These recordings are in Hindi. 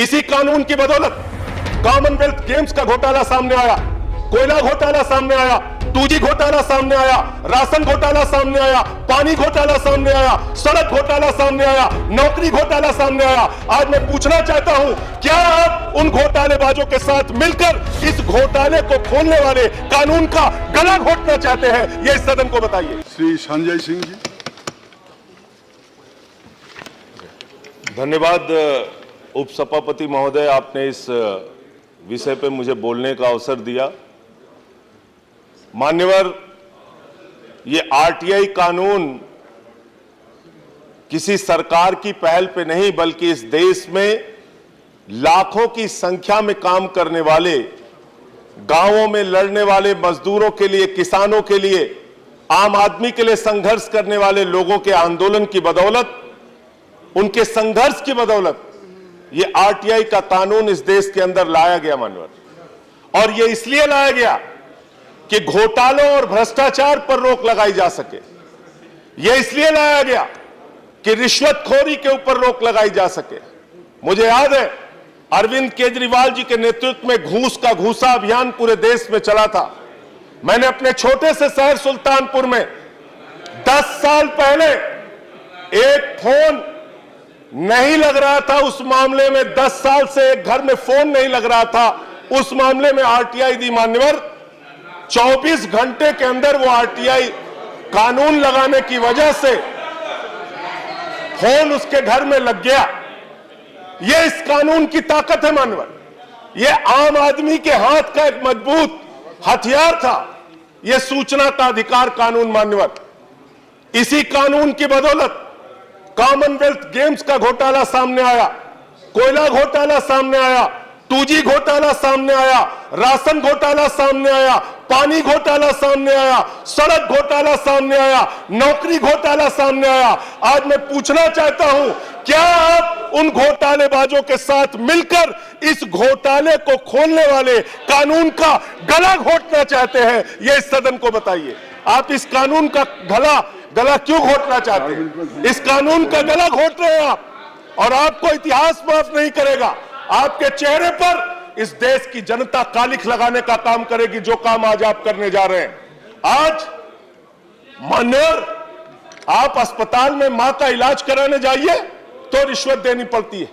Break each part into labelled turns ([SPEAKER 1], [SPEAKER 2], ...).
[SPEAKER 1] इसी कानून की बदौलत कॉमनवेल्थ गेम्स का घोटाला सामने आया, कोयला घोटाला सामने आया, 2G घोटाला सामने आया, राशन घोटाला सामने आया, पानी घोटाला सामने आया, सड़क घोटाला सामने आया, नौकरी घोटाला सामने आया। आज मैं पूछना चाहता हूं, क्या आप उन घोटालेबाजों के साथ मिलकर इस घोटाले को खोलने वाले कानून का गला घोटना चाहते हैं? ये इस सदन को बताइए।
[SPEAKER 2] श्री संजय सिंह जी।
[SPEAKER 1] धन्यवाद उपसभापति महोदय, आपने इस विषय पे मुझे बोलने का अवसर दिया। मान्यवर, ये आरटीआई कानून किसी सरकार की पहल पे नहीं, बल्कि इस देश में लाखों की संख्या में काम करने वाले, गांवों में लड़ने वाले मजदूरों के लिए, किसानों के लिए, आम आदमी के लिए संघर्ष करने वाले लोगों के आंदोलन की बदौलत, उनके संघर्ष की बदौलत ये आरटीआई का कानून इस देश के अंदर लाया गया मानवर। और ये इसलिए लाया गया कि घोटालों और भ्रष्टाचार पर रोक लगाई जा सके। यह इसलिए लाया गया कि रिश्वतखोरी के ऊपर रोक लगाई जा सके। मुझे याद है अरविंद केजरीवाल जी के नेतृत्व में घूस का घूसा अभियान पूरे देश में चला था। मैंने अपने छोटे से शहर सुल्तानपुर में 10 साल पहले एक फोन नहीं लग रहा था, उस मामले में 10 साल से एक घर में फोन नहीं लग रहा था, उस मामले में आरटीआई दी मान्यवर। 24 घंटे के अंदर वो आरटीआई कानून लगाने की वजह से फोन उसके घर में लग गया। ये इस कानून की ताकत है मान्यवर। ये आम आदमी के हाथ का एक मजबूत हथियार था, ये सूचना का अधिकार कानून मान्यवर। इसी कानून की बदौलत कॉमनवेल्थ गेम्स का घोटाला सामने आया, कोयला घोटाला सामने आया, 2G घोटाला सामने आया, राशन घोटाला सामने आया, पानी घोटाला सामने आया, सड़क घोटाला सामने आया, नौकरी घोटाला सामने आया। आज मैं पूछना चाहता हूं, क्या आप उन घोटालेबाजों के साथ मिलकर इस घोटाले को खोलने वाले कानून का गला घोटना चाहते हैं? यह इस सदन को बताइए। आप इस कानून का गला क्यों घोटना चाहते हैं? इस कानून का गला घोट रहे हैं आप, और आपको इतिहास माफ नहीं करेगा। आपके चेहरे पर इस देश की जनता कालिख लगाने का काम करेगी, जो काम आज आप करने जा रहे हैं। आज मान्यवर, आप अस्पताल में मां का इलाज कराने जाइए तो रिश्वत देनी पड़ती है।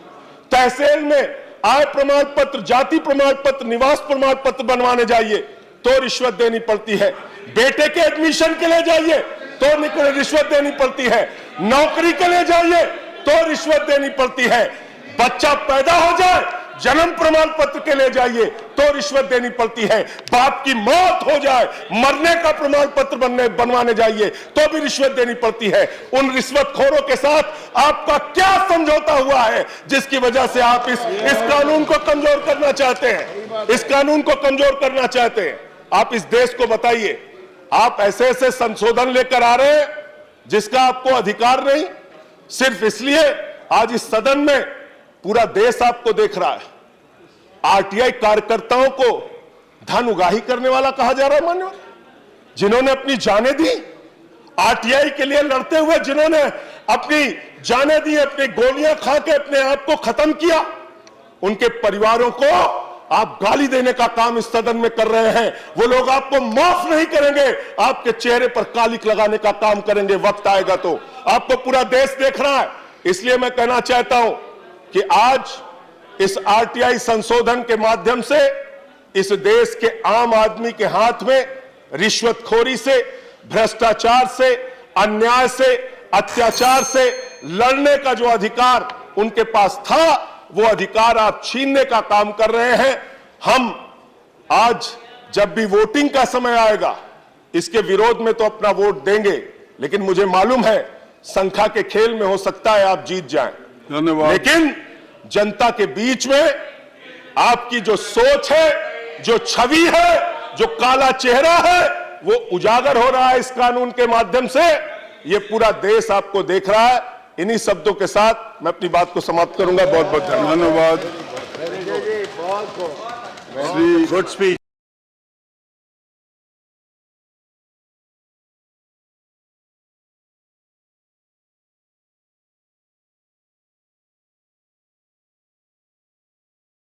[SPEAKER 1] तहसील में आय प्रमाण पत्र, जाति प्रमाण पत्र, निवास प्रमाण पत्र बनवाने जाइए तो रिश्वत देनी पड़ती है। बेटे के एडमिशन के लिए जाइए तो रिश्वत देनी पड़ती है। नौकरी के लिए जाइए तो रिश्वत देनी पड़ती है। बच्चा पैदा हो जाए, जन्म प्रमाण पत्र के लिए जाइए तो रिश्वत देनी पड़ती है। बाप की मौत हो जाए, मरने का प्रमाण पत्र बनवाने जाइए तो भी रिश्वत देनी पड़ती है। उन रिश्वतखोरों के साथ आपका क्या समझौता हुआ है जिसकी वजह से आप इस कानून को कमजोर करना चाहते हैं? इस कानून को कमजोर करना चाहते हैं। आप इस देश को बताइए, आप ऐसे ऐसे संशोधन लेकर आ रहे हैं जिसका आपको अधिकार नहीं, सिर्फ इसलिए आज इस सदन में पूरा देश आपको देख रहा है। आरटीआई कार्यकर्ताओं को धन उगाही करने वाला कहा जा रहा है मान्यवर, जिन्होंने अपनी जानें दी आरटीआई के लिए लड़ते हुए, जिन्होंने अपनी जानें दी, अपनी गोलियां खा के अपने आप को खत्म किया, उनके परिवारों को आप गाली देने का काम इस सदन में कर रहे हैं। वो लोग आपको माफ नहीं करेंगे, आपके चेहरे पर कालिख लगाने का काम करेंगे। वक्त आएगा तो आपको पूरा देश देख रहा है। इसलिए मैं कहना चाहता हूं कि आज इस आरटीआई संशोधन के माध्यम से इस देश के आम आदमी के हाथ में रिश्वतखोरी से, भ्रष्टाचार से, अन्याय से, अत्याचार से लड़ने का जो अधिकार उनके पास था, वो अधिकार आप छीनने का काम कर रहे हैं। हम आज जब भी वोटिंग का समय आएगा, इसके विरोध में तो अपना वोट देंगे, लेकिन मुझे मालूम है संख्या के खेल में हो सकता है आप जीत जाएं।
[SPEAKER 2] धन्यवाद।
[SPEAKER 1] लेकिन जनता के बीच में आपकी जो सोच है, जो छवि है, जो काला चेहरा है, वो उजागर हो रहा है इस कानून के माध्यम से। ये पूरा देश आपको देख रहा है। इन्हीं शब्दों के साथ मैं अपनी बात को समाप्त करूंगा। बहुत बहुत धन्यवाद।
[SPEAKER 2] धन्यवाद। Shri good speech.